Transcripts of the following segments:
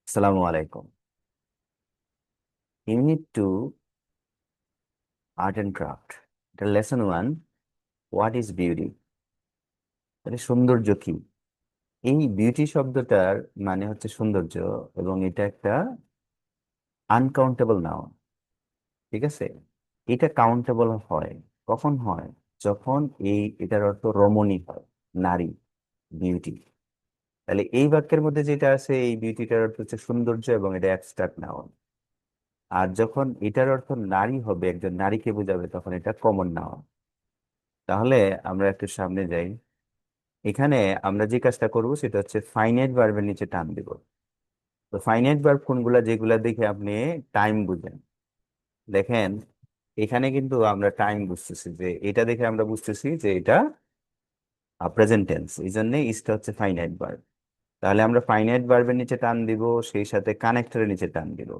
আসসালামু আলাইকুম। Unit two, art and craft. এটা lesson one, what is beauty. এটা সৌন্দর্য কি? এই বিউটি শব্দটার মানে হচ্ছে সৌন্দর্য, এবং এটা একটা আনকাউন্টেবল নাউন। ঠিক আছে, এটা কাউন্টেবল হয় কখন হয়? যখন এটার অর্থ রমণী হয়, নারী, বিউটি। তাহলে এই বাক্যের মধ্যে যেটা আছে, এই বিউটিটার অর্থ হচ্ছে সৌন্দর্য, এবং এটা অ্যাবস্ট্রাক্ট নাউন। আর যখন এটার অর্থ নারী হবে, একজন নারীকে বোঝাবে, তখন এটা কমন নাউন। তাহলে আমরা একটু সামনে যাই। এখানে আমরা যে কাজটা করব সেটা হচ্ছে ফাইনাইট ভার্বের নিচে টান দিব। তো ফাইনাইট ভার্ব কোনগুলা, যেগুলা দেখে আপনি টাইম বুঝেন। দেখেন, এখানে কিন্তু আমরা টাইম বুঝতেছি, যে এটা দেখে আমরা বুঝতেছি যে এটা প্রেজেন্ট টেন্স, এই জন্য ইসটা হচ্ছে ফাইনাইট ভার্ব। তাহলে আমরা ফাইনাইট ভার্বের নিচে টান দিব, সেই সাথে কানেক্টরের নিচে টান দিব।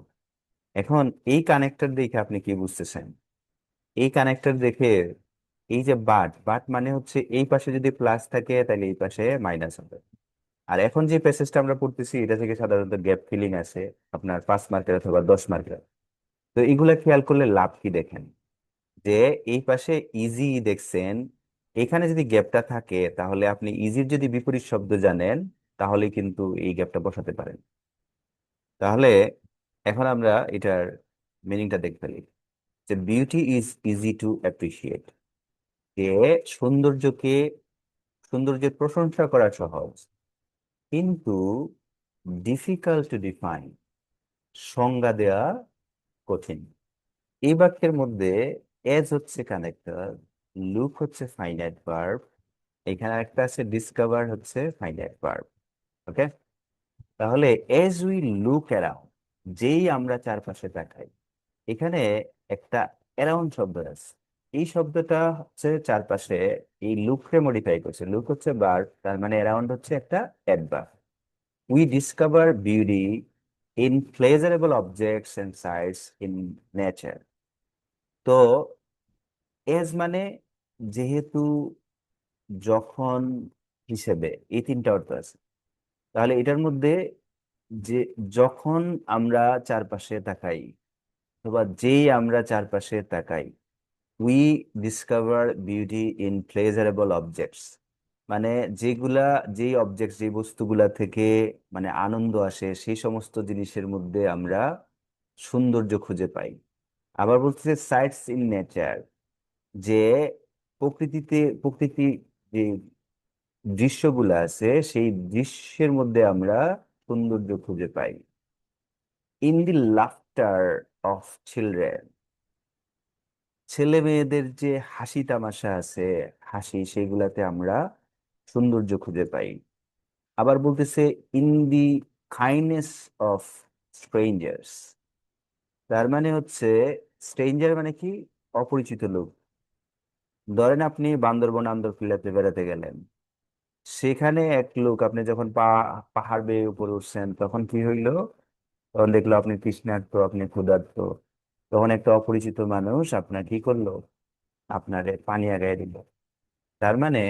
এখন এই কানেক্টর দেখে আপনি কি বুঝতেছেন? এই কানেক্টর দেখে, এই যে বাট বাট মানে হচ্ছে এই পাশে যদি প্লাস থাকে তাহলে এই পাশে মাইনাস হবে। আর এখন যে প্যাসেজটা আমরা পড়তেছি, এটা থেকে সাধারণত গ্যাপ ফিলিং আছে, আপনার 5 মার্কের অথবা 10 মার্কের। তো এগুলা খেয়াল করলে লাভ কি দেখেন, যে এই পাশে ইজি দেখছেন, এখানে যদি গ্যাপটা থাকে তাহলে আপনি ইজির যদি বিপরীত শব্দ জানেন, তাহলে কিন্তু এই গ্যাপটা বসাতে পারেন। তাহলে এখন আমরা এটার মিনিংটা দেখতে ফেলি, যে beauty is easy to appreciate. যে সৌন্দর্যকে, সৌন্দর্যের প্রশংসা করা সহজ, কিন্তু ডিফিকাল্ট টু ডিফাইন, সংজ্ঞা দেয়া কঠিন। এই বাক্যের মধ্যে এজ হচ্ছে কানেক্টর, লুক হচ্ছে ফাইনাইট ভার্ব, এখানে একটা আছে ডিসকভার হচ্ছে ফাইনাইট ভার্ব। ওকে, তাহলে এজ উই লুক অ্যারাউন্ড, যেই আমরা চারপাশে তাকাই, এখানে একটা অ্যারাউন্ড শব্দ আছে। এই শব্দটা হচ্ছে চারপাশে, এই লুককে মডিফাই করছে। লুক হচ্ছে ভার্ব, তার মানে অ্যারাউন্ড হচ্ছে একটা adverb. We discover beauty in pleasurable objects and sights in nature. তো এজ মানে যেহেতু, যখন, হিসেবে, এই তিনটা অর্থ আছে। তাহলে এটার মধ্যে যে যখন আমরা চারপাশে তাকাই, অথবা যেই আমরা চারপাশে তাকাই, we discover beauty in pleasurable objects, মানে যেগুলা, যেই অবজেক্ট, যে বস্তুগুলা থেকে মানে আনন্দ আসে, সেই সমস্ত জিনিসের মধ্যে আমরা সৌন্দর্য খুঁজে পাই। আবার বলতেছে সাইটস ইন নেচার, যে প্রকৃতি, যে দৃশ্যগুলো আছে, সেই দৃশ্যের মধ্যে আমরা সৌন্দর্য খুঁজে পাই। In the laughter of children, ছেলে মেয়েদের যে হাসি তামাশা আছে, হাসি, সেগুলাতে আমরা সৌন্দর্য খুঁজে পাই। আবার বলতেছে in the kindness of strangers, তার মানে হচ্ছে স্ট্রেঞ্জার মানে কি? অপরিচিত লোক। ধরেন আপনি বান্দরবন আন্দরকিল্লাতে বেড়াতে গেলেন, সেখানে এক লোক, আপনি যখন পাহাড় বেয়ে উপরে উঠছেন, তখন কি হইলো? তখন দেখলো আপনি তৃষ্ণার্ত, আপনি ক্ষুধার্ত। তখন একটা অপরিচিত মানুষ আপনার কি করলো? আপনারে পানি আগায় দিল। তার মানে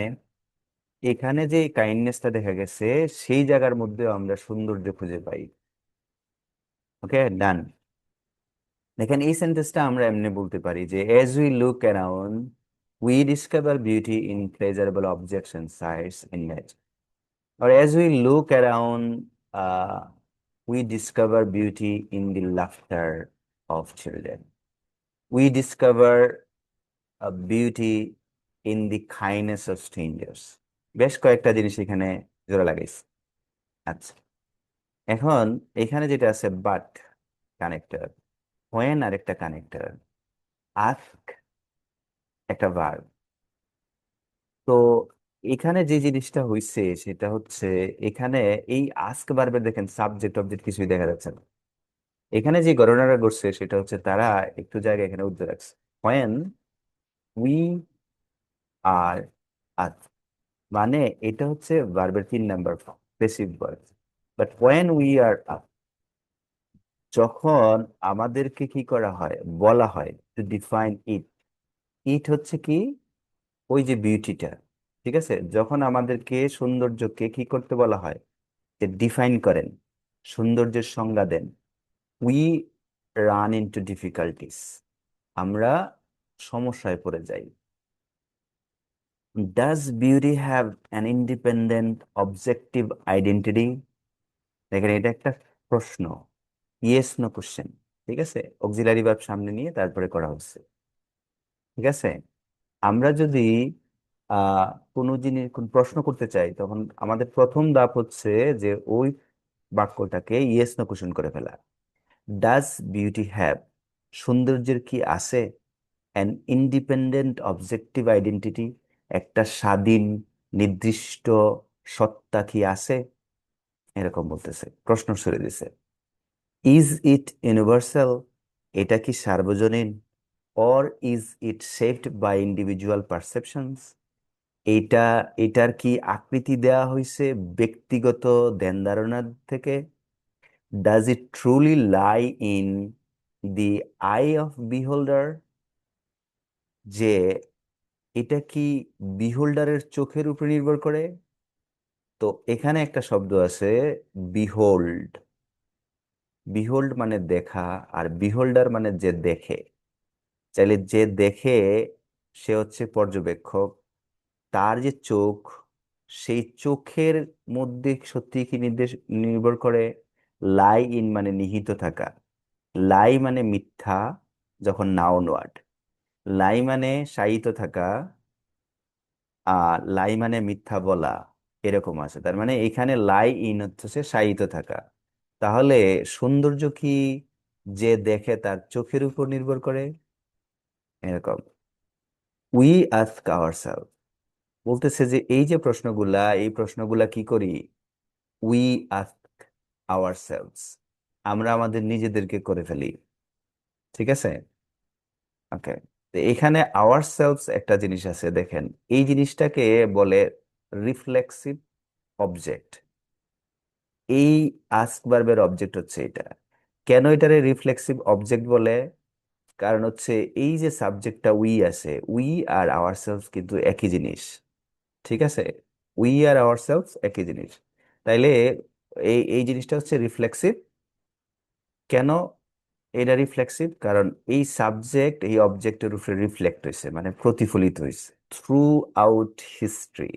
এখানে যে কাইন্ডনেসটা দেখা গেছে, সেই জায়গার মধ্যে আমরা সৌন্দর্য খুঁজে পাই। ওকে, ডান। দেখেন, এই সেন্টেন্সটা আমরা এমনি বলতে পারি যে as we look around we discover beauty in pleasurable objects and sights in nature. Or as we look around, we discover beauty in the laughter of children. We discover beauty in the kindness of strangers. বেশ কয়েকটা জিনিস এখানে জোড়া লাগাইছে। আচ্ছা, এখন এখানে যেটা আছে বাট কানেক্টর, হোয়েন আরেকটা কানেক্টর, আস্ক একটা ভার্ব। তো এখানে যে জিনিসটা হইছে সেটা হচ্ছে, এখানে এই আস্ক ভার্বের দেখেন সাবজেক্ট অবজেক্ট কিছুই দেখা যাচ্ছে না। এখানে যে গণনাটা করছে সেটা হচ্ছে তারা একটু জায়গা এখানে উদ্যোগ রাখছে। হোয়েন উই আর আস, মানে এটা হচ্ছে ভার্বের 3 number form, passive verb. But when we are us, যখন আমাদেরকে কি করা হয়, বলা হয়, টু ডিফাইন ইট। ইট হচ্ছে কি? ওই যে বিউটিটা। ঠিক আছে, যখন আমাদেরকে সৌন্দর্যকে কি করতে বলা হয়, যে ডিফাইন করেন, সৌন্দর্যের সংজ্ঞা দেন। উই রান ইনটু ডিফিকাল্টিস, আমরা সমস্যায় পড়ে যাই। Does beauty have an independent objective identity? দেখেন এটা একটা প্রশ্ন, ইয়েস নো কোশ্চেন। ঠিক আছে, অক্সিলারি ভার্ব সামনে নিয়ে তারপরে করা হচ্ছে। ঠিক আছে, আমরা যদি আহ কোনো জিনিস কোন প্রশ্ন করতে চাই, তখন আমাদের প্রথম ধাপ হচ্ছে যে ওই বাক্যটাকে ইয়েস নো কোশ্চেন করে ফেলা। ডাজ বিউটি হ্যাভ, সৌন্দর্যের কি আছে অ্যান ইন্ডিপেন্ডেন্ট অবজেক্টিভ আইডেন্টিটি, একটা স্বাধীন নির্দিষ্ট সত্তা কি আছে, এরকম বলতেছে, প্রশ্ন ছুড়ে দিছে। ইজ ইট ইউনিভার্সাল, এটা কি সার্বজনীন, or is it shaped by individual perceptions, এইটা এটার কি আকৃতি দেয়া হয়েছে ব্যক্তিগত ধ্যান ধারণা থেকে। Does it truly lie in the I of বিহোল্ডার, যে এটা কি বিহোল্ডারের চোখের উপর নির্ভর করে। তো এখানে একটা শব্দ আছে, বিহোল্ড। বিহোল্ড মানে দেখা, আর বিহোল্ডার মানে যে দেখে। চাইলে যে দেখে সে হচ্ছে পর্যবেক্ষক, তার যে চোখ, সেই চোখের মধ্যে সত্যি কি নির্ভর করে। লাই ইন মানে নিহিত থাকা, লাই মানে মিথ্যা যখন নাউন ওয়ার্ড, লাই মানে শায়িত থাকা, লাই মানে মিথ্যা বলা, এরকম আছে। তার মানে এখানে লাই ইন হচ্ছে শায়িত থাকা। তাহলে সৌন্দর্য কি যে দেখে তার চোখের উপর নির্ভর করে, এরকম। উই আস্ক আওয়ারসেলফ, বলতেছে যে এই যে প্রশ্নগুলা, এই প্রশ্নগুলা কি করি, উই আস্ক আওয়ারসেলভস, আমরা আমাদের নিজেদেরকে করে ফেলি। ঠিক আছে, ওকে। তো এখানে আওয়ারসেলভস একটা জিনিস আছে, দেখেন এই জিনিসটাকে বলে রিফ্লেক্সিভ অবজেক্ট। এই আস্ক ভার্বের অবজেক্ট হচ্ছে এটা। কেন এটারে রিফ্লেক্সিভ অবজেক্ট বলে? কারণ হচ্ছে এই যে সাবজেক্টটা উই আছে, উই আর আওয়ারসেলভস কিন্তু একই জিনিস। ঠিক আছে, উই আর আওয়ারসেলভস একই জিনিস। তাইলে এই এই জিনিসটা হচ্ছে রিফ্লেক্সিভ। কেন এটা রিফ্লেক্সিভ? কারণ এই সাবজেক্ট এই অবজেক্টের উপরে রিফ্লেক্ট হয়েছে, মানে প্রতিফলিত হয়েছে থ্রু আউট হিস্ট্রি,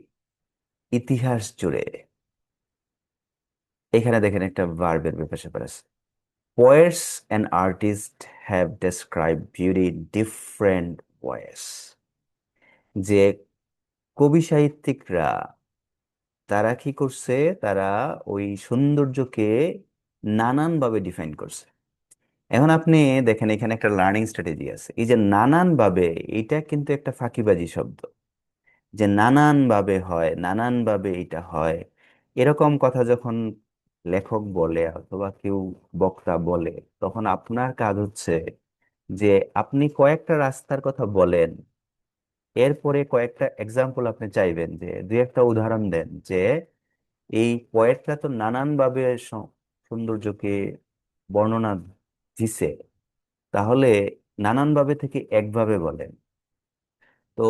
ইতিহাস জুড়ে। এখানে দেখেন একটা ভার্বের ব্যাপার স্যাপার আছে। Poets and artist have describe beauty in different ways, যে কবি সাহিত্যিকরা তারা কি করছে, তারা ওই সৌন্দর্যকে নানান ভাবে ডিফাইন করছে। এখন আপনি দেখেন এখানে একটা লার্নিং স্ট্র্যাটেজি আছে, এই যে নানান ভাবে, এটা কিন্তু একটা ফাঁকিবাজি শব্দ। যে নানান ভাবে হয়, নানান ভাবে এটা হয়, এরকম কথা যখন লেখক বলে অথবা কেউ বক্তা বলে, তখন আপনার কাজ হচ্ছে যে আপনি কয়েকটা রাস্তার কথা বলেন, এরপরে কয়েকটা এক্সাম্পল আপনি চাইবেন, যে দুই একটা উদাহরণ দেন যে এই পোয়েটরা তো নানান ভাবে সৌন্দর্যকে বর্ণনা দিছে, তাহলে নানান ভাবে থেকে একভাবে বলেন। তো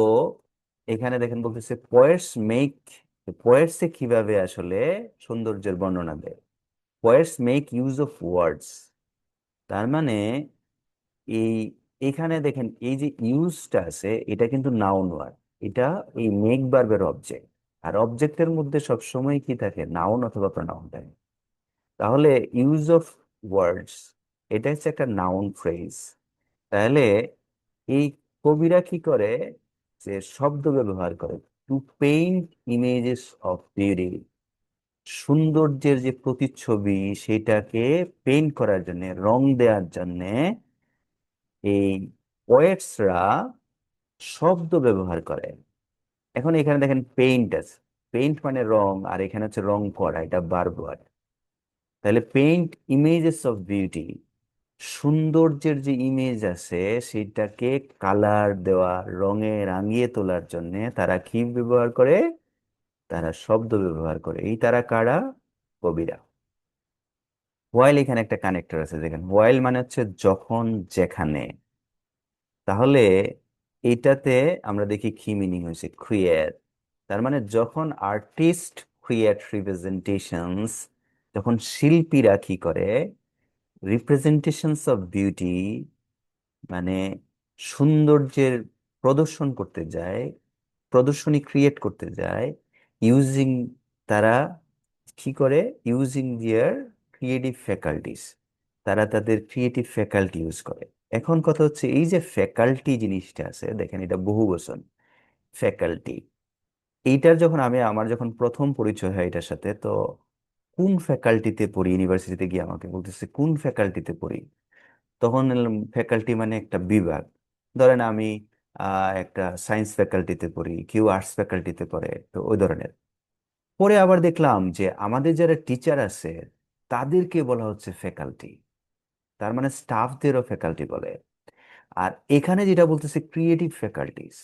এখানে দেখেন বলতেছে পোয়েটস মেক, পোয়েটসে কিভাবে আসলে সৌন্দর্যের বর্ণনা দেয়। Poets make use of words, তার মানে এই এখানে দেখেন এই যে ইউজটা আছে, এটা কিন্তু নাউন ওয়ার্ড। এটা এই মেক ভার্বের অবজেক্ট, আর অবজেক্টের মধ্যে সবসময় কি থাকে, নাউন অথবা প্রনাউন থাকে। তাহলে ইউজ অফ ওয়ার্ডস, এটা হচ্ছে একটা নাউন ফ্রেজ। তাহলে এই কবিরা কি করে, যে শব্দ ব্যবহার করে two paint images of beauty, সৌন্দর্যের যে প্রতিচ্ছবি সেটাকে পেইন্ট করার জন্য, রং দেওয়ার জন্য এই পোয়েটসরা শব্দ ব্যবহার করে। এখন এখানে দেখেন পেইন্ট আছে, পেইন্ট মানে রং, আর এখানে হচ্ছে রং করা, এটা ভার্ব ওয়ার্ড। তাহলে পেইন্ট ইমেজেস অফ বিউটি, সৌন্দর্যের যে ইমেজ আছে সেটাকে কালার দেওয়া, রঙে রাঙিয়ে তোলার জন্য তারা কি ব্যবহার করে, তারা শব্দ ব্যবহার করে। এই তারা কারা, কবিরা। হোয়াইল, এখানে একটা কানেক্টর আছে দেখেন, হোয়াইল মানে হচ্ছে যখন, যেখানে। তাহলে এইটাতে আমরা দেখি কি মিনিং হয়েছে, ক্রিয়েট। তার মানে যখন আর্টিস্ট ক্রিয়েট রিপ্রেজেন্টেশনস, তখন শিল্পীরা কি করে, রিপ্রেজেন্টেশনস অফ বিউটি, মানে সৌন্দর্যের প্রদর্শন করতে যায়, প্রদর্শনী ক্রিয়েট করতে যায়, ইউজিং, তারা কি করে, ইউজিং দিয়ার ক্রিয়েটিভ ফ্যাকাল্টিস, তারা তাদের ক্রিয়েটিভ ফ্যাকাল্টি ইউজ করে। এখন কথা হচ্ছে এই যে ফ্যাকাল্টি জিনিসটা আছে, দেখেন এটা বহু বচন, ফ্যাকাল্টি। এইটার যখন আমার যখন প্রথম পরিচয় হয় এটার সাথে, তো কোন ফ্যাকাল্টিতে পড়ি, ইউনিভার্সিটিতে গিয়ে আমাকে বলতেছে কোন ফ্যাকাল্টিতে পড়ি, তখন ফ্যাকাল্টি মানে একটা বিভাগ। ধরেন আমি একটা সায়েন্স ফ্যাকাল্টিতে পড়ি, কেউ আর্টস ফ্যাকাল্টিতে পড়ে, তো ওই ধরনের। পরে আবার দেখলাম যে আমাদের যারা টিচার আছে তাদেরকে বলা হচ্ছে ফ্যাকাল্টি, তার মানে স্টাফদেরও ফ্যাকাল্টি বলে। আর এখানে যেটা বলতেছে ক্রিয়েটিভ ফ্যাকাল্টিস,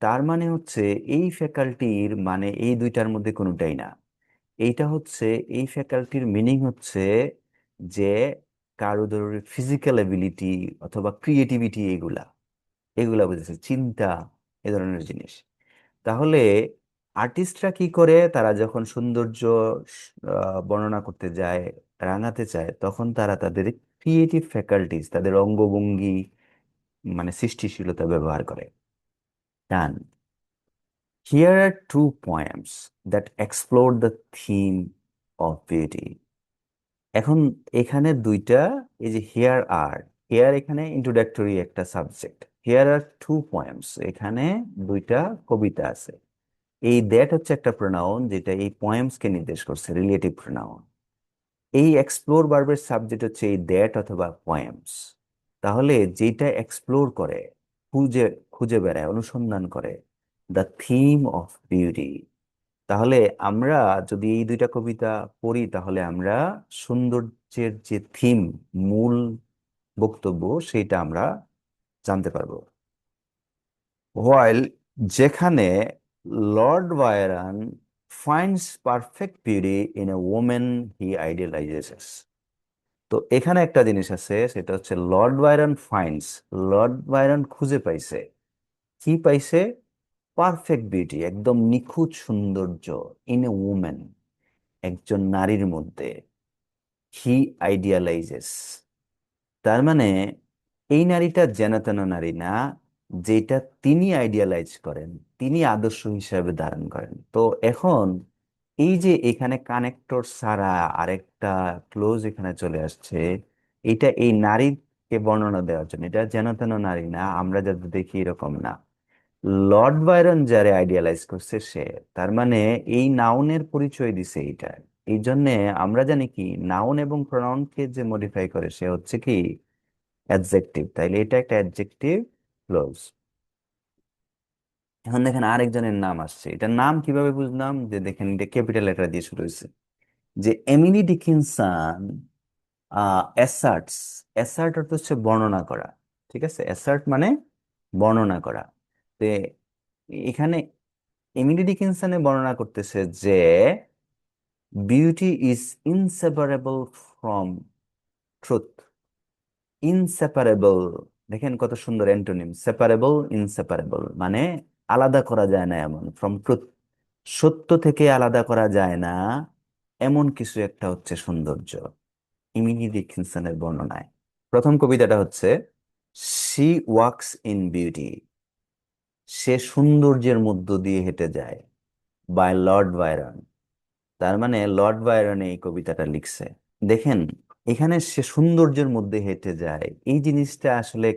তার মানে হচ্ছে এই ফ্যাকাল্টির মানে এই দুইটার মধ্যে কোনোটাই না। এইটা হচ্ছে, এই ফ্যাকাল্টির মিনিং হচ্ছে যে কারো ধরো ফিজিক্যাল এবিলিটি অথবা ক্রিয়েটিভিটি, এগুলা এগুলা বুঝেছে, চিন্তা, এ ধরনের জিনিস। তাহলে আর্টিস্টরা কি করে, তারা যখন সৌন্দর্য বর্ণনা করতে যায়, রাঙাতে চায়, তখন তারা তাদের ক্রিয়েটিভ ফ্যাকাল্টিস, তাদের অঙ্গভঙ্গি, মানে সৃষ্টিশীলতা ব্যবহার করে। ডান। Here are two poems that explore the theme of beauty. এখন এখানে দুইটা, এই যে হেয়ার আর, হেয়ার এখানে ইন্ট্রোডাক্টরি একটা সাবজেক্ট, হেয়ার আর টু পোয়েমস, এখানে দুইটা কবিতা আছে। এই দ্যাট হচ্ছে একটা প্রোনাউন যেটা এই পোয়েমস কে নির্দেশ করছে, রিলেটিভ প্রোনাউন। এই এক্সপ্লোর ভার্বের সাবজেক্ট হচ্ছে এই দ্যাট অথবা পোয়েমস। তাহলে যেটা এক্সপ্লোর করে, খুঁজে খুঁজে বেড়ায়, অনুসন্ধান করে, দ্য থিম অফ বিউটি। তাহলে আমরা যদি এই দুইটা কবিতা পড়ি, তাহলে আমরা সৌন্দর্যের যে থিম, মূল বক্তব্য, সেটা আমরা জানতে পারবো। হোয়াইল, যেখানে Lord Byron finds perfect beauty in a women he idealises. তো এখানে একটা জিনিস আছে, সেটা হচ্ছে Lord Byron finds, Lord Byron খুঁজে পাইছে, কি পাইছে, পারফেক্ট বিউটি, একদম নিখুঁত সৌন্দর্য, ইন এ উমেন, একজন নারীর মধ্যে, হি আইডিয়ালাইজেস, তার মানে এই নারীটা যেন তেন নারী না, যেটা তিনি আইডিয়ালাইজ করেন, তিনি আদর্শ হিসাবে ধারণ করেন। তো এখন এই যে এখানে কানেক্টর ছাড়া আরেকটা ক্লোজ এখানে চলে আসছে, এটা এই নারীকে বর্ণনা দেওয়ার জন্য, এটা যেন তেন নারী না, আমরা যাদের দেখি এরকম না, লর্ড বায়রন যারে আইডিয়ালাইজ করছে সে, তার মানে এই নাউনের পরিচয় দিছে এইটা। এই জন্য আমরা জানি কি, নাউন এবং প্রনাউনকে যে মডিফাই করে সে হচ্ছে কি অ্যাডজেক্টিভ, তাইলে এটা একটা অ্যাডজেক্টিভ ক্লোজ। এখন দেখেন আরেকজনের নাম আসছে, এটার নাম কিভাবে বুঝলাম, যে দেখেন এটা ক্যাপিটাল লেটার দিয়ে শুরু হয়েছে, যে এমিলি ডিকিনসন অ্যাসার্টস, অ্যাসার্ট অর্থ হচ্ছে বর্ণনা করা, ঠিক আছে, অ্যাসার্ট মানে বর্ণনা করা। তো এখানে এমিলি ডিকিনসনে বর্ণনা করতেছে যে beauty is inseparable from truth. Inseparable, দেখেন কত সুন্দর অ্যান্টোনিম, সেপারেবল, ইনসেপারেবল মানে আলাদা করা যায় না এমন, ফ্রম ট্রুথ, সত্য থেকে আলাদা করা যায় না, এমন কিছু একটা হচ্ছে সৌন্দর্য, ইমিলি ডিকিনসনের বর্ণনায়। প্রথম কবিতাটা হচ্ছে শি ওয়াক্স ইন বিউটি, সে সৌন্দর্যের মধ্য দিয়ে হেঁটে যায়, বাই লর্ড বায়রন। তার মানে লর্ড বায়রন এই কবিতাটা লিখছে। দেখেন এখানে সে সৌন্দর্যের মধ্যে হেঁটে যায়, এই জিনিসটা আসলে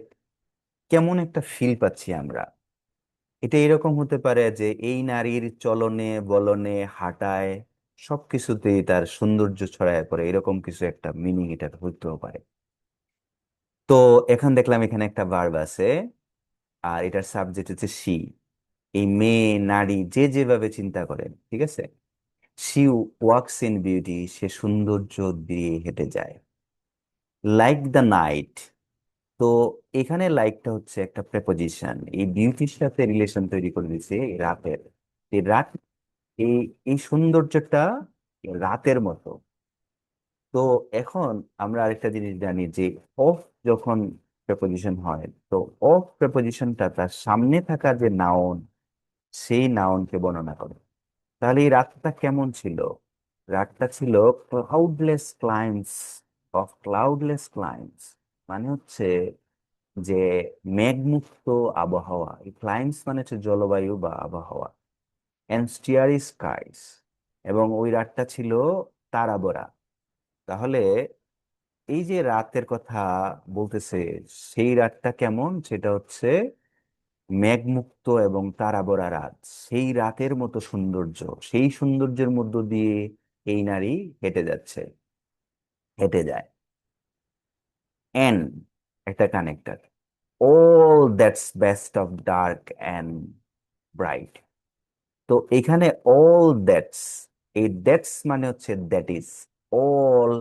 কেমন একটা ফিল পাচ্ছি আমরা। এটা এরকম হতে পারে যে এই নারীর চলনে বলনে হাঁটায় সবকিছুতেই তার সৌন্দর্য ছড়ায় পড়ে, এরকম কিছু একটা মিনিং এটা হইতেও পারে। তো এখন দেখলাম এখানে একটা ভার্ব আছে, আর এটার সাবজেক্ট হচ্ছে সি। এই মেয়ে, নারী, যে যেভাবে চিন্তা করেন, ঠিক আছে, শি ওয়াক্স ইন বিউটি, সে সৌন্দর্য দিয়ে হেঁটে যায়, লাইক দ্য নাইট। তো এখানে লাইকটা হচ্ছে একটা প্রেপোজিশন, এই বিউটির সাথে রিলেশন তৈরি করে দিচ্ছে রাতের। এই রাত, এই এই সৌন্দর্যটা রাতের মতো। তো এখন আমরা আরেকটা জিনিস জানি যে অফ যখন প্রেপোজিশন হয়, তো অফ প্রেপোজিশনটা তার সামনে থাকা যে নাউন, সেই নাউনকে বর্ণনা করে। তাহলে এই রাতটা কেমন ছিল, রাতটা ছিল ক্লাউডলেস ক্লাইমস, অফ ক্লাউডলেস ক্লাইমস, মানে হচ্ছে যে মেঘমুক্ত আবহাওয়া। এই ক্লাইমস মানে হচ্ছে জলবায়ু বা আবহাওয়া। অ্যান্ড স্টিয়ারি স্কাইস, এবং ওই রাতটা ছিল তারাভরা। তাহলে এই যে রাতের কথা বলতেছে, সেই রাতটা কেমন, সেটা হচ্ছে মেঘমুক্ত এবং তারাভরা রাত। সেই রাতের মতো সৌন্দর্য, সেই সৌন্দর্যের মধ্য দিয়ে এই নারী হেঁটে যাচ্ছে, হেঁটে যায়। এন একটা connector, all that's best of dark and bright। তো এখানে all that's, এই দ্যাটস মানে হচ্ছে that is, all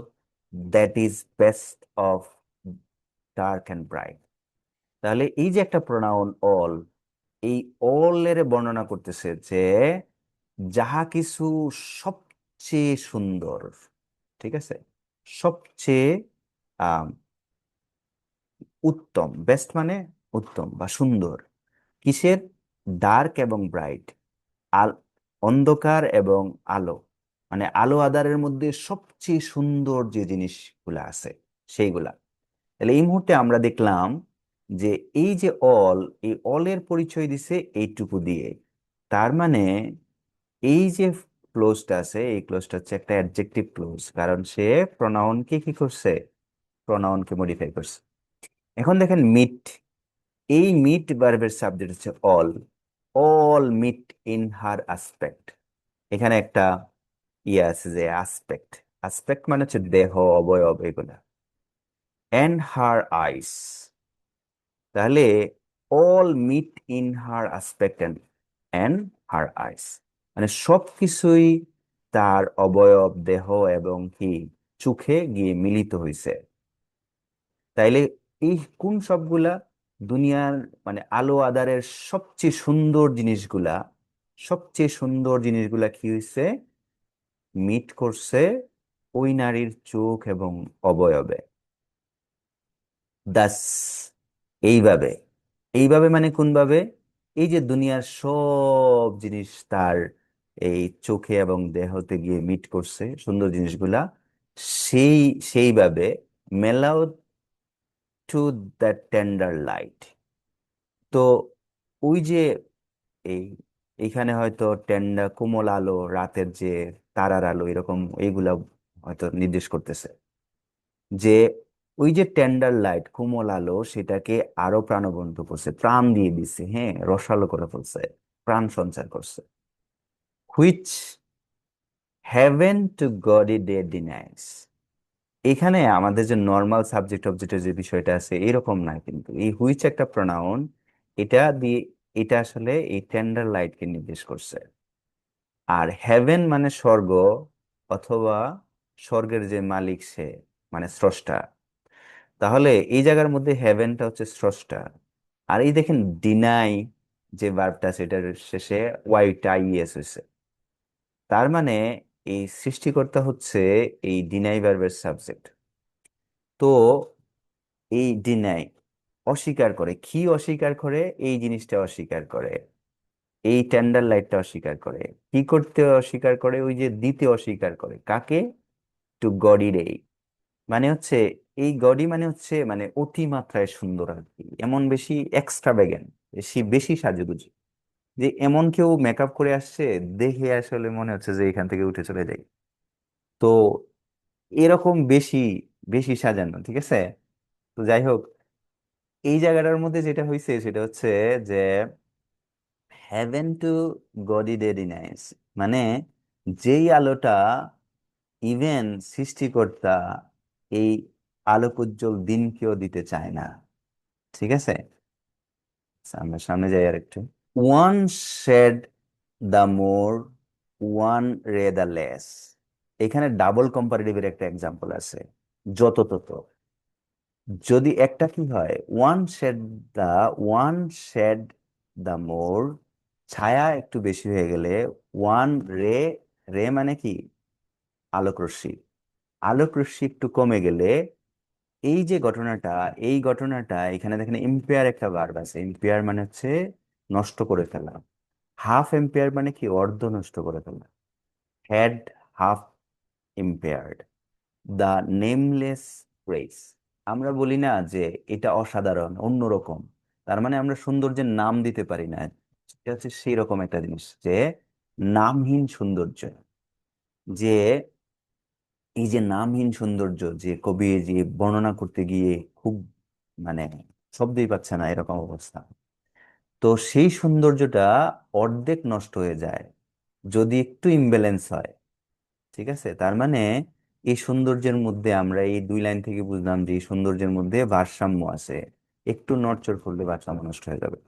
that is best of dark and bright। তাহলে এই যে একটা প্রোনাউন অল, এই অল এর বর্ণনা করতেছে যে যাহা কিছু সবচেয়ে সুন্দর, ঠিক আছে, সবচেয়ে আহ উত্তম, বেস্ট মানে উত্তম বা সুন্দর, কিসের, ডার্ক এবং ব্রাইট, আল অন্ধকার এবং আলো, মানে আলো আঁধারের মধ্যে সবচেয়ে সুন্দর যে জিনিসগুলা আছে সেইগুলা। তাহলে এই মুহূর্তে আমরা দেখলাম যে এই যে অল, এই অলের পরিচয় দিছে এইটুকু দিয়ে। তার মানে এই যে ক্লোজটা আছে, এই ক্লোজটা হচ্ছে একটা অ্যাডজেক্টিভ ক্লোজ, কারণ সে প্রনাউনকে কি করছে, প্রনাউনকে মডিফাই করছে। এখন দেখেন মিট, এই মিট ভার্বের সাবজেক্ট হচ্ছে all, all meet in her aspect. এখানে একটা ইয়ে আছে যে আসপেক্ট, আসপেক্ট মানে হচ্ছে দেহ, অবয়ব, এগুলা। এন্ড হার আইস, তাহলে all meet in her aspect and her eyes, মানে সবকিছুই তার অবয়ব, দেহ এবং কি চোখে গিয়ে মিলিত হয়েছে। তাইলে এই কোন সবগুলা, দুনিয়ার মানে আলো আঁধারের সবচেয়ে সুন্দর জিনিসগুলা, সবচেয়ে সুন্দর জিনিসগুলা কি হয়েছে, মিট করছে ওই নারীর চোখ এবং অবয়বে। দাস, এইভাবে, এইভাবে মানে কোন ভাবে, এই যে দুনিয়ার সব জিনিস তার এই চোখে এবং দেহতে গিয়ে মিট করছে সুন্দর জিনিসগুলা, সেই সেইভাবে মেলাও টু দ্যাট টেন্ডার লাইট। তো ওই যে এই এইখানে হয়তো টেন্ডার কোমল আলো, রাতের যে তারার আলো, এরকম এইগুলা হয়তো নির্দেশ করতেছে যে ওই যে টেন্ডার লাইট, কোমল আলো, সেটাকে আরো প্রাণবন্ত করছে, প্রাণ দিয়ে দিছে, হ্যাঁ, রসালো করে ফেলছে, প্রাণ সঞ্চার করছে। Which heaven to gaudy day denies. এখানে আমাদের যে নর্মাল সাবজেক্ট অবজেক্টের যে বিষয়টা আছে এরকম না, কিন্তু এই হুইচ একটা প্রোনাউন, এটা দিয়ে, এটা আসলে এই টেন্ডার লাইটকে নির্দেশ করছে। আর হেভেন মানে স্বর্গ, অথবা স্বর্গের যে মালিক সে, মানে স্রষ্টা। তাহলে এই জায়গার মধ্যে হেভেনটা হচ্ছে স্রষ্টা। আর এই দেখেন ডিনাই যে ভার্বটা, সেটার শেষে ওয়াইটা ইএস হয়েছে। তার মানে এই সৃষ্টিকর্তা হচ্ছে এই ডিনাই ভার্বের সাবজেক্ট। তো এই ডিনাই অস্বীকার করে, কি অস্বীকার করে, এই জিনিসটা অস্বীকার করে, এই টেন্ডার লাইটটা অস্বীকার করে। কি করতে অস্বীকার করে, ওই যে দিতে অস্বীকার করে, কাকে, টু গডি রে, মানে হচ্ছে এই গডি মানে হচ্ছে মানে অতিমাত্রায় সুন্দর আর কি, এমন বেশি এক্সট্রাভ্যাগেন্ট, বেশি বেশি সাজুগুজু, যে এমন কেউ মেকআপ করে আসছে, দেখে আসলে মনে হচ্ছে যে এখান থেকে উঠে চলে যাই। তো এরকম বেশি বেশি সাজানো, ঠিক আছে। তো যাই হোক, এই জায়গাটার মধ্যে যেটা হয়েছে সেটা হচ্ছে যে হ্যাভেন টু গডি ডেডিনাইস, মানে যেই আলোটা ইভেন সৃষ্টিকর্তা এই আলোকোজ্জ্বল দিনকেও দিতে চায় না, ঠিক আছে। সামনে সামনে যাই আর একটু। One shade the more, one ray the less. এখানে ডাবল কম্পারেটিভের একটা এক্সাম্পল আছে, যত তত। যদি একটা কি হয়, one shade the, one shade the more, ছায়া একটু বেশি হয়ে গেলে, ওয়ান রে, রে মানে কি, আলোক রশ্মি, আলোক রশ্মি একটু কমে গেলে, এই যে ঘটনাটা, এই ঘটনাটা এখানে দেখেন এম্পিয়ার একটা ভার্ব আছে, এম্পিয়ার মানে হচ্ছে নষ্ট করে ফেলা। হাফ এম্পিয়ার মানে কি, অর্ধ নষ্ট করে ফেলা। Had half impaired. The নেমলেস grace, আমরা বলি না যে এটা অসাধারণ অন্যরকম, তার মানে আমরা সৌন্দর্যের নাম দিতে পারি না। এটা হচ্ছে সেই রকম একটা জিনিস যে নামহীন সৌন্দর্য, যে এই যে নামহীন সৌন্দর্য যে কবি যে বর্ণনা করতে গিয়ে খুব মানে শব্দই পাচ্ছে না এরকম অবস্থা। তো সেই সৌন্দর্যটা অর্ধেক নষ্ট হয়ে যায় যদি একটু ইমব্যালেন্স হয়। ঠিক আছে, তার মানে এই সৌন্দর্যের মধ্যে আমরা এই 2 লাইন থেকে বুঝলাম যে এই সৌন্দর্যের মধ্যে ভারসাম্য আছে, একটু নড়চড় করলে ভারসাম্য নষ্ট হয়ে যাবে।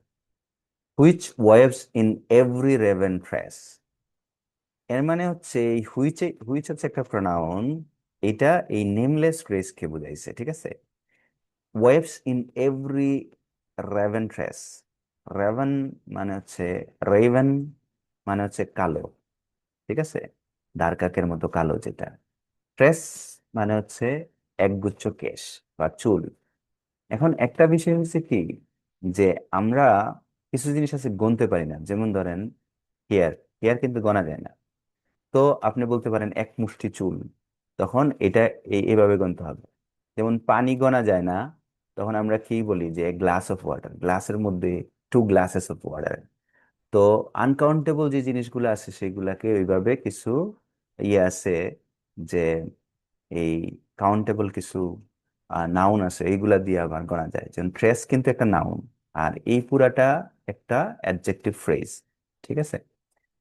Which waves in every Raven trace, এর মানে হচ্ছে এই হুইচ, হুইচ হচ্ছে একটা প্রোনাউন, এটা এই নেমলেস গ্রেস কে বুঝাইছে। ঠিক আছে, waves in every Raven trace, Raven মানে হচ্ছে রেভেন মানে হচ্ছে কালো। ঠিক আছে, ডার্কাকের মতো কালো যেটা। ট্রেস মানে হচ্ছে একগুচ্ছ কেশ বা চুল। এখন একটা বিষয় হচ্ছে কি, যে আমরা কিছু জিনিস আছে গুনতে পারি না, যেমন ধরেন হেয়ার, হেয়ার কিন্তু গোনা যায় না। তো আপনি বলতে পারেন এক মুষ্টি চুল, তখন এটা এইভাবে গুনতে হবে। যেমন পানি গোনা যায় না, তখন আমরা কি বলি যে গ্লাস অফ ওয়াটার, গ্লাসের মধ্যে 2 গ্লাসেস অফ ওয়াটার। তো আনকাউন্টেবল যে জিনিসগুলো আছে সেগুলাকে ওইভাবে কিছু ইয়ে আছে, যে এই কাউন্টেবল কিছু নাউন আছে, এইগুলা দিয়ে আবার গণা যায়। যেমন ট্রেস কিন্তু একটা নাউন, আর এই পুরাটা একটা অ্যাডজেক্টিভ ফ্রেজ। ঠিক আছে,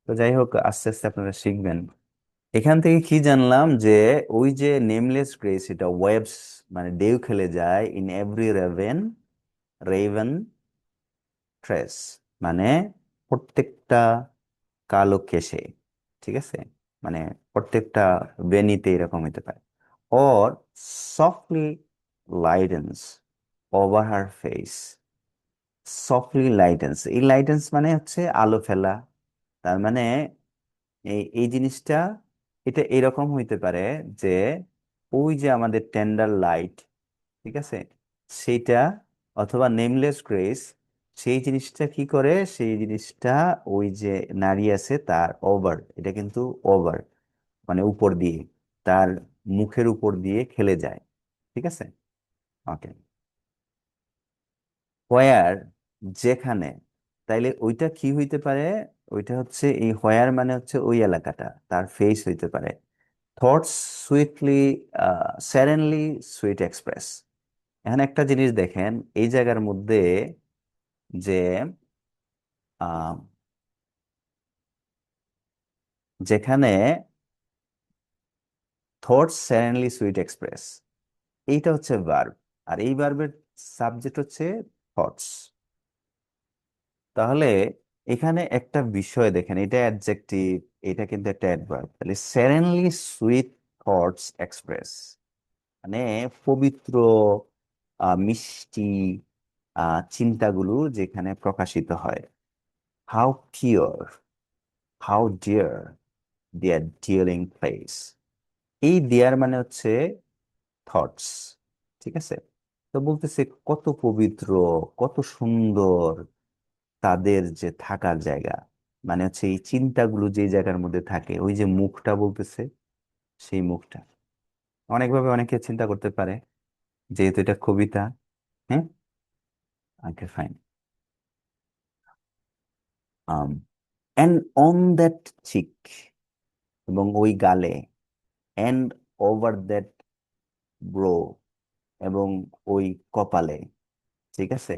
তো যাই হোক আস্তে আস্তে আপনারা শিখবেন। এখান থেকে কি জানলাম যে ওই যে নেমলেস গ্রেস এটা ওয়েবস মানে ঢেউ খেলে যায় in every Raven, Raven trace মানে প্রত্যেকটা কালো কেশে। ঠিক আছে, মানে প্রত্যেকটা বেনিতে এরকম হতে পারে। or softly lightens over her face, softly lightens, এই lightens মানে হচ্ছে আলো ফেলা। তার মানে এই এই জিনিসটা এটা এরকম হইতে পারে যে ওই যে আমাদের টেন্ডার লাইট, ঠিক আছে, সেইটা অথবা নেমলেস গ্রেস, সেই জিনিসটা কি করে, সেই জিনিসটা ওই যে নারী আছে তার ওভার, এটা কিন্তু ওভার মানে উপর দিয়ে, তার মুখের উপর দিয়ে খেলে যায়। ঠিক আছে, ওকে। হোয়ার, যেখানে, তাইলে ওইটা কি হইতে পারে, ওইটা হচ্ছে এই হোয়ার মানে হচ্ছে ওই এলাকাটা, তার ফেস হইতে পারে। Thoughts sweetly, serenely sweet express. এখানে একটা জিনিস দেখেন এই জায়গার মধ্যে, যে আহ, যেখানে থটস সেরেনলি সুইট এক্সপ্রেস, এইটা হচ্ছে ভার্ব, আর এই ভার্বের সাবজেক্ট হচ্ছে থটস। তাহলে এখানে একটা বিষয় দেখেন, এটা অ্যাডজেক্টিভ, এটা কিন্তু একটা অ্যাডভার্ব। তাহলে সেরেনলি সুইট থটস এক্সপ্রেস মানে পবিত্র মিষ্টি চিন্তাগুলো যেখানে প্রকাশিত হয়। How pure, how dear their dwelling place, এই দেয়ার মানে হচ্ছে থটস। ঠিক আছে, তো বলতেছে কত পবিত্র, কত সুন্দর তাদের যে থাকার জায়গা, মানে হচ্ছে এই চিন্তাগুলো যে জায়গার মধ্যে থাকে, ওই যে মুখটা বলতেছে, সেই মুখটা অনেকভাবে অনেকে চিন্তা করতে পারে, যেহেতু এটা কবিতা। হ্যাঁ, okay fine. And on that cheek, এবং ওই গালে, অ্যান্ড ওভার দ্যাট ব্রো, এবং ওই কপালে। ঠিক আছে,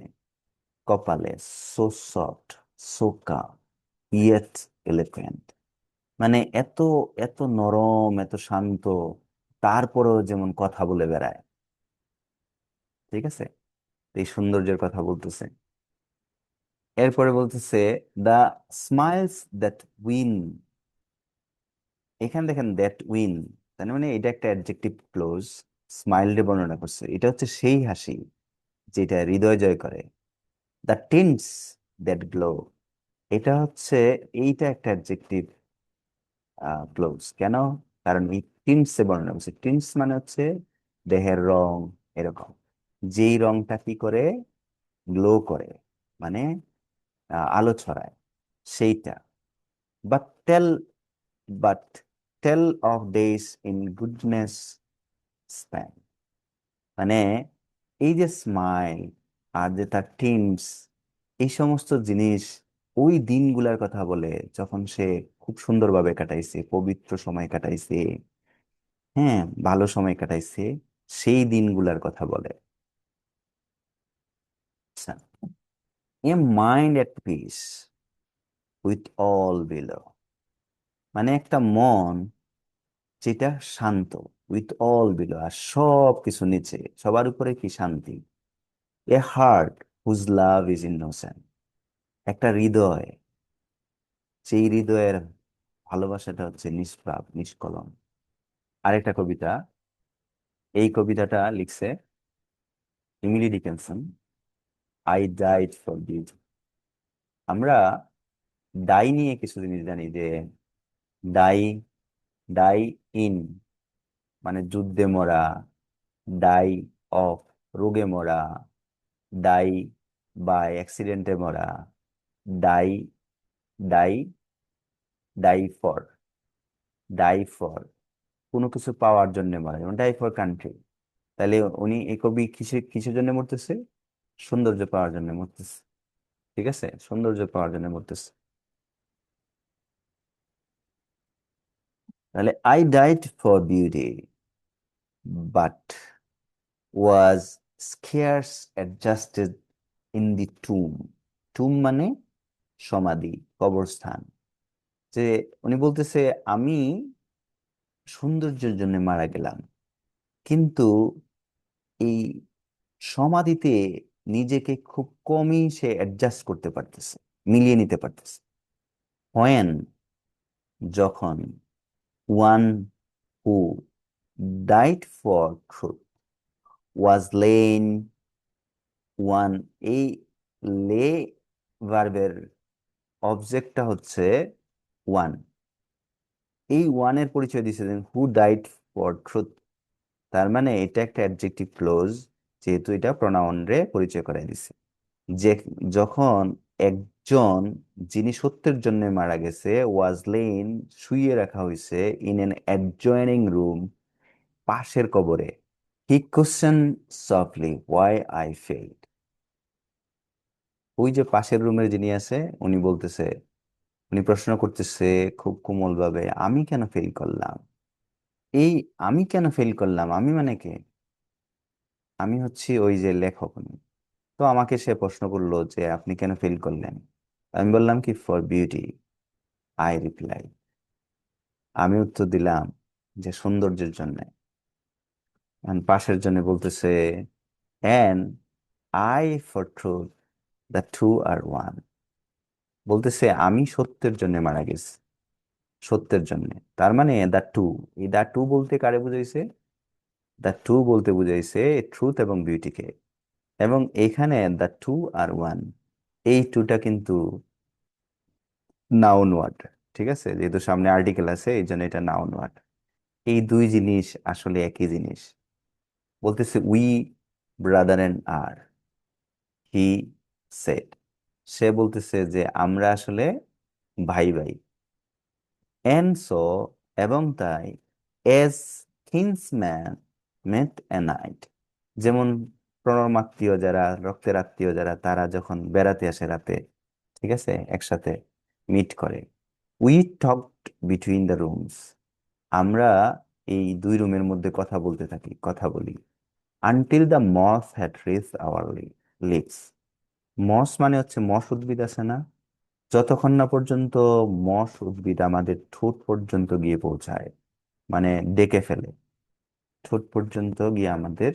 কপালে, so soft, so calm, yet eloquent, মানে এত এত নরম, এত শান্ত, তারপরেও যেমন কথা বলে বেড়ায়। ঠিক আছে, এই সৌন্দর্যের কথা বলতেছে। এরপরে বলতেছে দা স্মাইলস দ্যাট উইন, এখানে দেখেন দ্যাট উইন, তার মানে এটা একটা অ্যাডজেক্টিভ ক্লোজ, স্মাইল দিয়ে বর্ণনা করছে, এটা হচ্ছে সেই হাসি যেটা হৃদয় জয় করে। দ্য টিন্টস দ্যাট গ্লো, এটা হচ্ছে, এইটা একটা অ্যাডজেক্টিভ ক্লোজ কেন, কারণ এই টিন্টসে বর্ণনা করছে। টিন্টস মানে হচ্ছে দেহের রং, এরকম যেই রংটা কি করে, গ্লো করে, মানে আলো ছড়ায়, সেইটা। But tell, but tell of days in goodness spent, মানে এই যে স্মাইল আর যে তার টিমস, এই সমস্ত জিনিস ওই দিনগুলার কথা বলে যখন সে খুব সুন্দরভাবে কাটাইছে, পবিত্র সময় কাটাইছে, হ্যাঁ, ভালো সময় কাটাইছে, সেই দিনগুলার কথা বলে। আচ্ছা, a mind at peace with all below, মানে একটা মন যেটা শান্ত, উইথ অল বিলো, আর সব কিছু নিচে, সবার উপরে কি শান্তি। A heart whose love is innocent, একটা হৃদয়, সেই হৃদয়ের ভালোবাসাটা হচ্ছে নিষ্পাপ, নিষ্কলঙ্ক। আরেকটা কবিতা, এই কবিতাটা লিখছে Emily Dickinson, I died for beauty. আমরা ডাই নিয়ে কিছু জিনিস জানি, যে ডাই, ডাই ইন মানে যুদ্ধে মরা, ডাই অফ রোগে মরা, ডাই বাই অ্যাক্সিডেন্টে মরা, die, die, die for, die for কোনো কিছু পাওয়ার জন্য মরা, যেমন ডাই ফর কান্ট্রি। তাহলে উনি, এই কবি কিসের কিসের জন্য মরতেছে? সৌন্দর্য পাওয়ার জন্য মরতেছে। ঠিক আছে, সৌন্দর্য পাওয়ার জন্য মরতেছে। তাহলে I died for beauty but was scarce adjusted in the টুম। টুম মানে সমাধি, কবরস্থান। যে উনি বলতেছে, আমি সৌন্দর্যের জন্য মারা গেলাম, কিন্তু এই সমাধিতে নিজেকে খুব কমই সে অ্যাডজাস্ট করতে পারতেছে, মিলিয়ে নিতে পারতেছে। হোয়েন, যখন, one who died for truth was lain, one, এই লে ভার্বের অবজেক্টটা হচ্ছে ওয়ান। এই ওয়ানের পরিচয় দিয়েছিলেন হু ডাইট ফর ট্রুথ, তার মানে এটা একটা অ্যাডজেক্টিভ ক্লোজ, যেহেতু এটা প্রোনাউন রে পরিচয় করাই দিছে। যে যখন একজন, যিনি সত্যের জন্য মারা গেছে, ওয়াজ লেইন শুইয়ে রাখা হয়েছে, ইন এন অ্যাডজয়নিং রুম পাশের কবরে। He question softly why I failed, ওই যে পাশের রুমের যিনি আছে, উনি বলতেছে, উনি প্রশ্ন করতেছে খুব কোমল ভাবে, আমি কেন ফেল করলাম? এই আমি কেন ফেল করলাম, আমি মানে কে? আমি হচ্ছি ওই যে লেখক উনি। তো আমাকে সে প্রশ্ন করলো যে আপনি কেন ফেল করলেন? আমি বললাম কি, ফর বিউটি, আই রিপ্লাই, আমি উত্তর দিলাম যে সৌন্দর্যের জন্য। পাশের জন্য বলতেছে, and I for truth, the two are one, বলতেছে আমি সত্যের জন্য মারা গেছি, সত্যের জন্য। তার মানে দ্য টু, এই দ্য টু বলতে কারে বুঝাইছে? দ্য টু বলতে বুঝাইছে ট্রুথ এবং বিউটিকে। এবং এখানে দ্য টু আর ওয়ান, এই টুটা কিন্তু নাউন ওয়ার্ড। ঠিক আছে, যেহেতু সামনে আর্টিকেল আছে এই জন্য এটা নাউন ওয়ার্ড। এই দুই জিনিস আসলে একই জিনিস। বলতেছে উই ব্রাদার এন্ড আর, হি সেড, সে বলতেছে যে আমরা আসলে ভাই ভাই। এন্ড সো, এবং তাই, এজ কিন্সম্যান মেট এ নাইট, যেমন প্রণমাত্মীয় যারা, রক্তের আত্মীয় যারা, তারা যখন বেড়াতে আসে রাতে, ঠিক আছে, একসাথে মিট করে। We talked between the rooms, আমরা এই দুই রুমের মধ্যে কথা বলতে থাকি, কথা বলি। Until the moth had reach our lips, moth মানে হচ্ছে মস উদ্ভিদ আছে না, যতক্ষণ না পর্যন্ত মস উদ্ভিদ আমাদের ঠোঁট পর্যন্ত গিয়ে পৌঁছায়, মানে ডেকে ফেলে, ঠোঁট পর্যন্ত গিয়ে আমাদের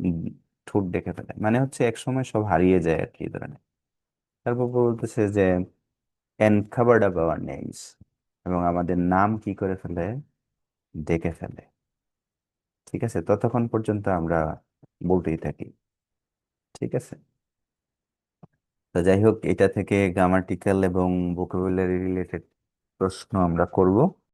উম, ঠোঁট ডেকে ফেলে, মানে হচ্ছে এক সময় সব হারিয়ে যায় আর কি, এই ধরনের। তারপর বলতেছে যে and covered up our names, এবং আমাদের নাম কি করে ফেলে? ডেকে ফেলে। ঠিক আছে, ততক্ষণ পর্যন্ত আমরা বলতেই থাকি। ঠিক আছে, তো যাই হোক, এটা থেকে গ্রামাটিক্যাল এবং ভোকাবুলারি রিলেটেড প্রশ্ন আমরা করব।